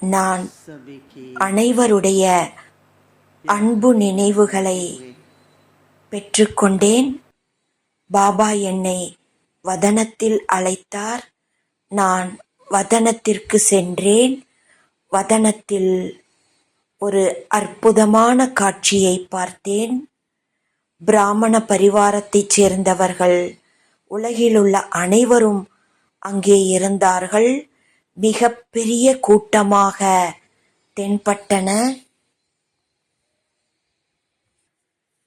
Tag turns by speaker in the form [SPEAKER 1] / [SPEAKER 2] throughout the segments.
[SPEAKER 1] நான் அனைவருடைய அன்பு நினைவுகளை பெற்றுக்கொண்டேன். பாபா என்னை வதனத்தில் அழைத்தார். நான் வதனத்திற்கு சென்றேன். வதனத்தில் ஒரு அற்புதமான காட்சியை பார்த்தேன். பிராமண பரிவாரத்தைச் சேர்ந்தவர்கள் உலகிலுள்ள அனைவரும் அங்கே இருந்தார்கள். மிக பெரிய கூட்டமாக தென்பட்டன.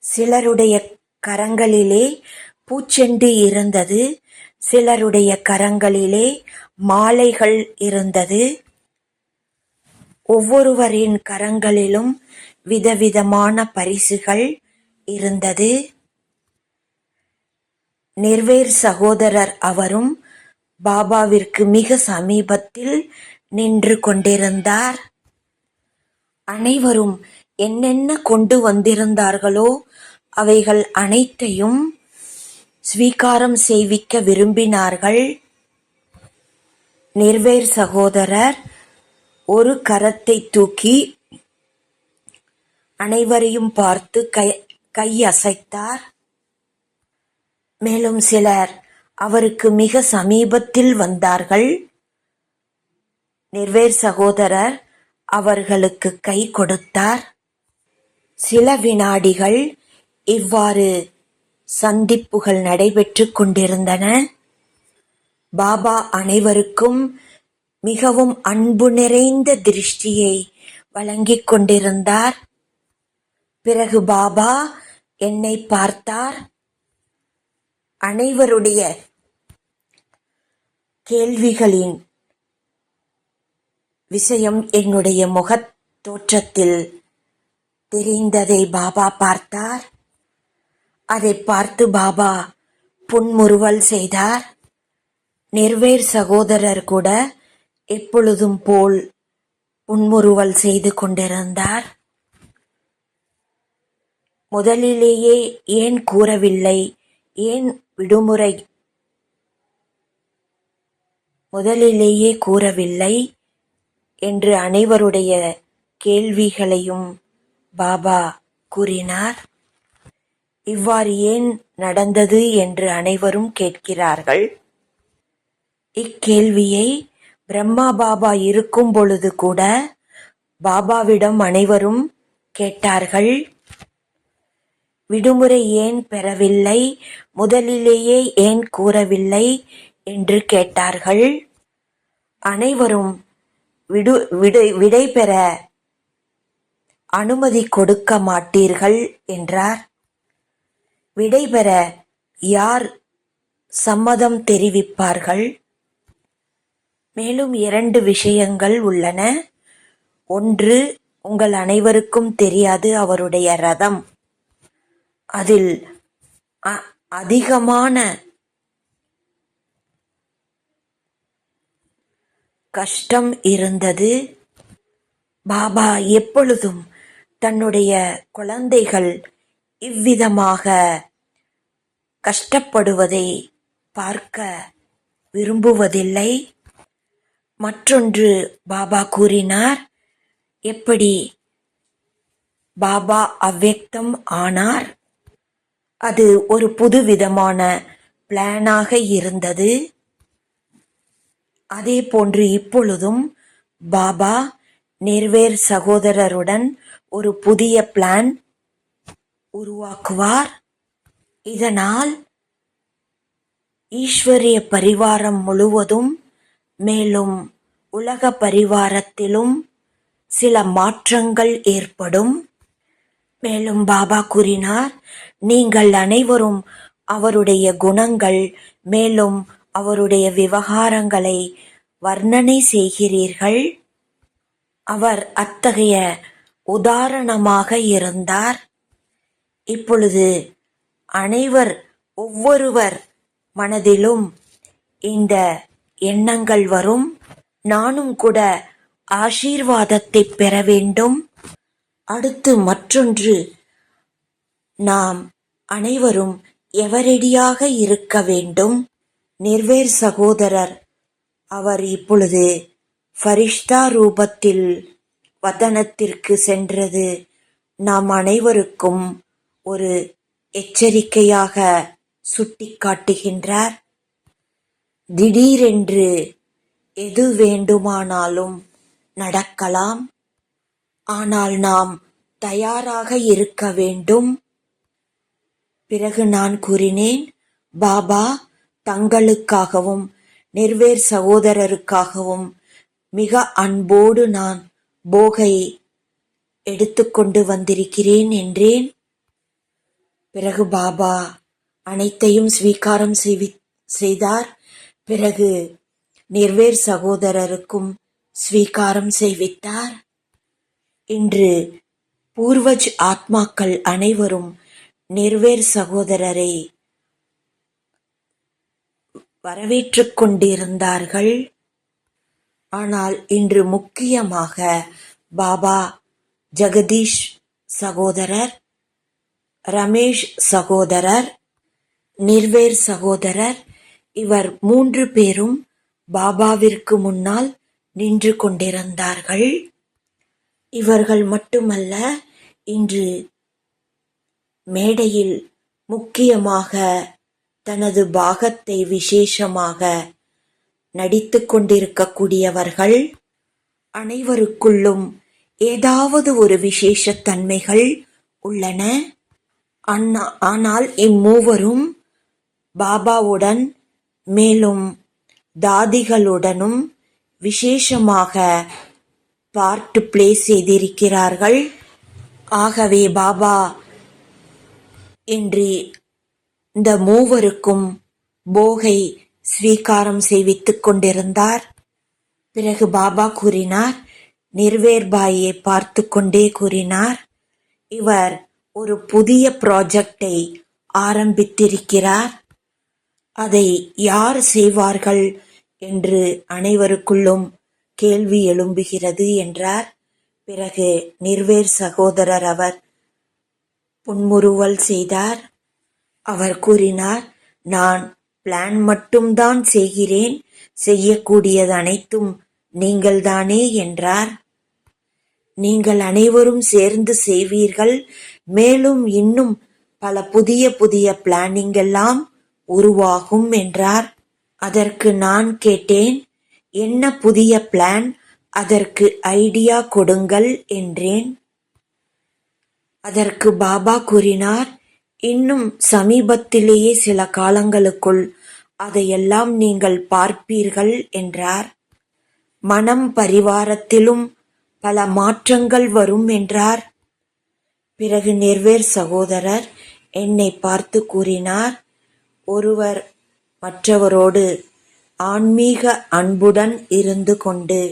[SPEAKER 1] சிலருடைய கரங்களிலே பூச்செண்டு இருந்தது. சிலருடைய கரங்களிலே மாலைகள் இருந்தது. ஒவ்வொருவரின் கரங்களிலும் விதவிதமான பரிசுகள் இருந்தது. நிர்வேர் சகோதரர் அவரும் பாபாவிற்கு மிக சமீபத்தில் நின்று கொண்டிருந்தார். அனைவரும் என்னென்ன கொண்டு வந்திருந்தார்களோ அவைகள் அனைத்தையும் ஸ்வீகாரம் செய்விக்க விரும்பினார்கள். நிர்வேர் சகோதரர் ஒரு கரத்தை தூக்கி அனைவரையும் பார்த்து கை அசைத்தார். மேலும் சிலர் அவருக்கு மிக சமீபத்தில் வந்தார்கள். நிர்வேர் சகோதரர் அவர்களுக்கு கை கொடுத்தார். சில வினாடிகள் இவ்வாறு சந்திப்புகள் நடைபெற்றுக் கொண்டிருந்தன. பாபா அனைவருக்கும் மிகவும் அன்பு நிறைந்த திருஷ்டியை வழங்கிக் கொண்டிருந்தார். பிறகு பாபா என்னை பார்த்தார். அனைவருடைய கேள்விகளின் விஷயம் என்னுடைய முகத் தோற்றத்தில் தெரிந்ததை பாபா பார்த்தார். அதை பார்த்து பாபா புன்முறுவல் செய்தார். நிர்வேர் சகோதரர் கூட எப்பொழுதும் போல் புன்முறுவல் செய்து கொண்டிருந்தார். முதலிலேயே ஏன் கூறவில்லை, ஏன் விடுமுறை முதலிலேயே கூறவில்லை என்று அனைவருடைய கேள்விகளையும் பாபா கூறினார். இவ்வாறு ஏன் நடந்தது என்று அனைவரும் கேட்கிறார்கள். இக்கேள்வியை பிரம்மா பாபா இருக்கும் பொழுது கூட பாபாவிடம் அனைவரும் கேட்டார்கள். விடுமுறை ஏன் பெறவில்லை, முதலிலேயே ஏன் கூறவில்லை என்று கேட்டார்கள். அனைவரும் விடை பெற அனுமதி கொடுக்க மாட்டீர்கள் என்றார். விடை பெற யார் சம்மதம் தெரிவிப்பார்கள்? மேலும் 2 விஷயங்கள் உள்ளன. ஒன்று, உங்கள் அனைவருக்கும் தெரியாது, அவருடைய ரதம். அதில் அதிகமான கஷ்டம் இருந்தது. பாபா எப்பொழுதும் தன்னுடைய குழந்தைகள் இவ்விதமாக கஷ்டப்படுவதை பார்க்க விரும்புவதில்லை. மற்றொன்று, பாபா கூறினார், எப்படி பாபா அவ்யக்தம் ஆனார். அது ஒரு புதுவிதமான பிளானாக இருந்தது. அதே போன்று இப்பொழுதும் பாபா நிர்வேர் சகோதரருடன் ஒரு புதிய பிளான் உருவாக்குவார். இதனால் ஈஸ்வரிய பரிவாரம் முழுவதும், மேலும் உலக பரிவாரத்திலும் சில மாற்றங்கள் ஏற்படும். மேலும் பாபா கூறினார், நீங்கள் அனைவரும் அவருடைய குணங்கள் மேலும் அவருடைய விவகாரங்களை வர்ணனை செய்கிறீர்கள். அவர் அத்தகைய உதாரணமாக இருந்தார். இப்பொழுது ஒவ்வொருவர் மனதிலும் இந்த எண்ணங்கள் வரும். நானும் கூட ஆசீர்வாதத்தை பெற வேண்டும். அடுத்து மற்றொன்று, நாம் அனைவரும் எவரடியாக இருக்க வேண்டும். நிர்வேர் சகோதரர் அவர் இப்பொழுது ஃபரிஷ்தா ரூபத்தில் வதனத்திற்கு சென்றது நாம் அனைவருக்கும் ஒரு எச்சரிக்கையாக சுட்டிக்காட்டுகின்றார். திடீரென்று எது வேண்டுமானாலும் நடக்கலாம். ஆனால் நாம் தயாராக இருக்க வேண்டும். பிறகு நான் கூறினேன், பாபா தங்களுக்காகவும் நிர்வேர் சகோதரருக்காகவும் மிக அன்போடு நான் போகை எடுத்துக்கொண்டு வந்திருக்கிறேன் என்றேன். பிறகு பாபா அனைத்தையும் ஸ்வீகாரம் செய்தார். பிறகு நிர்வேர் சகோதரருக்கும் ஸ்வீகாரம் செய்வித்தார். இன்று பூர்வஜ் ஆத்மாக்கள் அனைவரும் நிர்வேர் சகோதரரை வரவேற்றுக் கொண்டிருந்தார்கள். ஆனால் இன்று முக்கியமாக பாபா ஜெகதீஷ் சகோதரர், ரமேஷ் சகோதரர், நிர்வேர் சகோதரர், இவர் 3 பேரும் பாபாவிற்கு முன்னால் நின்று கொண்டிருந்தார்கள். இவர்கள் மட்டுமல்ல, இன்று மேடையில் முக்கியமாக தனது பாகத்தை விசேஷமாக நடித்துக் கொண்டிருக்கக்கூடியவர்கள். அனைவருக்குள்ளும் ஏதாவது ஒரு விசேஷ தன்மைகள் உள்ளன. ஆனால் இம்மூவரும் பாபாவுடன் மேலும் தாதிகளுடனும் விசேஷமாக பார்ட் பிளே செய்திருக்கிறார்கள். ஆகவே பாபா இன்று இந்த மூவருக்கும் போகை ஸ்வீகாரம் செய்வித்துக் கொண்டிருந்தார். பிறகு பாபா கூறினார், நிர்வேர்பாயை பார்த்து கொண்டே கூறினார், இவர் ஒரு புதிய ப்ராஜெக்டை ஆரம்பித்திருக்கிறார். அதை யார் செய்வார்கள் என்று அனைவருக்குள்ளும் கேள்வி எழும்புகிறது என்றார். பிறகு நிர்வேர் சகோதரர் அவர் புன்முறுவல் செய்தார். அவர் கூறினார், நான் பிளான் மட்டும்தான் செய்கிறேன், செய்யக்கூடியது அனைத்தும் நீங்கள்தானே என்றார். நீங்கள் அனைவரும் சேர்ந்து செய்வீர்கள். மேலும் இன்னும் பல புதிய புதிய பிளானிங் எல்லாம் உருவாகும் என்றார். அதற்கு நான் கேட்டேன், என்ன புதிய பிளான், அதற்கு ஐடியா கொடுங்கள் என்றேன். அதற்கு பாபா கூறினார், இன்னும் சமீபத்திலேயே சில காலங்களுக்குள் அதையெல்லாம் நீங்கள் பார்ப்பீர்கள் என்றார். மனம் பரிவாரத்திலும் பல மாற்றங்கள் வரும் என்றார். பிறகு நிர்வேர் சகோதரர் என்னை பார்த்து கூறினார், ஒருவர் மற்றவரோடு ஆன்மீக அன்புடன் இருந்து கொண்டு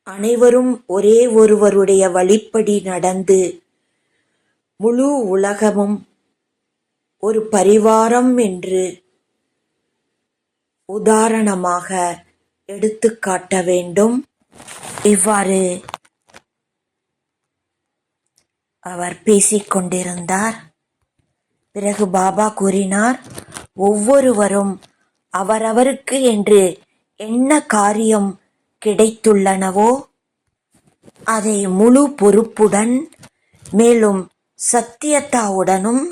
[SPEAKER 1] அனைவரும் ஒரே ஒருவருடைய வழிப்படி நடந்து முழு உலகமும் ஒரு பரிவாரம் என்று உதாரணமாக எடுத்துக்காட்ட வேண்டும். இவ்வாறு அவர் பேசிக்கொண்டிருந்தார். பிறகு பாபா கூறினார், ஒவ்வொருவரும் அவரவருக்கு என்று என்ன காரியம் கிடைத்துள்ளனவோ அதை முழு பொறுப்புடன் மேலும் சத்தியத்தாவுடனும்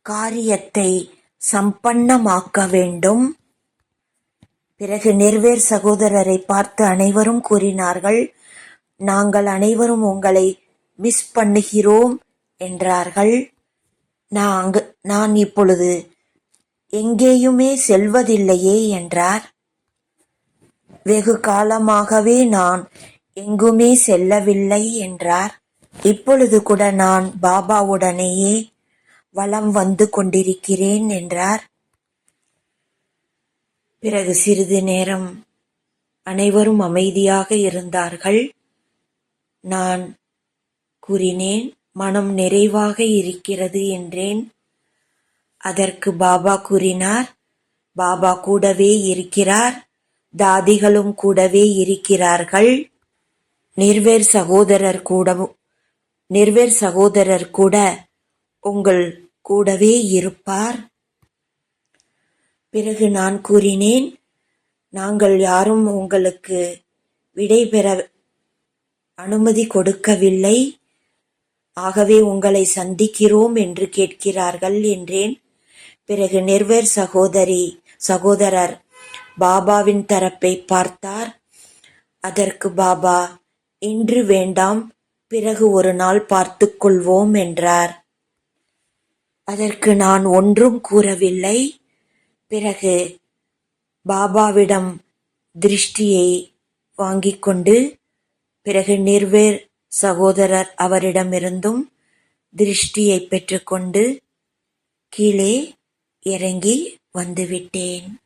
[SPEAKER 1] காரியத்தை சம்பன்னமாக்க வேண்டும். பிறகு நிர்வேர் சகோதரரை பார்த்து அனைவரும் கூறினார்கள், நாங்கள் அனைவரும் உங்களை மிஸ் பண்ணுகிறோம் என்றார்கள். நான் இப்பொழுது எங்கேயுமே செல்வதில்லையே என்றார். வெகு காலமாகவே நான் எங்குமே செல்லவில்லை என்றார். இப்பொழுது கூட நான் பாபாவுடனேயே வலம் வந்து கொண்டிருக்கிறேன் என்றார். பிறகு சிறிது நேரம் அனைவரும் அமைதியாக இருந்தார்கள். நான் கூறினேன், மனம் நிறைவாக இருக்கிறது என்றேன். அதற்கு பாபா கூறினார், பாபா கூடவே இருக்கிறார், தாதிகளும் கூடவே இருக்கிறார்கள், நிர்வேர் சகோதரர் கூட உங்கள் கூடவே இருப்பார். பிறகு நான் கூறினேன், நாங்கள் யாரும் உங்களுக்கு விடை பெற அனுமதி கொடுக்கவில்லை. ஆகவே உங்களை சந்திக்கிறோம் என்று கேட்கிறார்கள் என்றேன். பிறகு நிர்வேர் சகோதரர் பாபாவின் தரப்பை பார்த்தார். அதற்கு பாபா, இன்று வேண்டாம், பிறகு ஒரு நாள் பார்த்துக் கொள்வோம் என்றார். அதற்கு நான் ஒன்றும் கூறவில்லை. பிறகு பாபாவிடம் திருஷ்டியை வாங்கிக் கொண்டு, பிறகு நிர்வேர் சகோதரர் அவரிடமிருந்தும் திருஷ்டியை பெற்றுக்கொண்டு கீழே இறங்கி வந்துவிட்டேன்.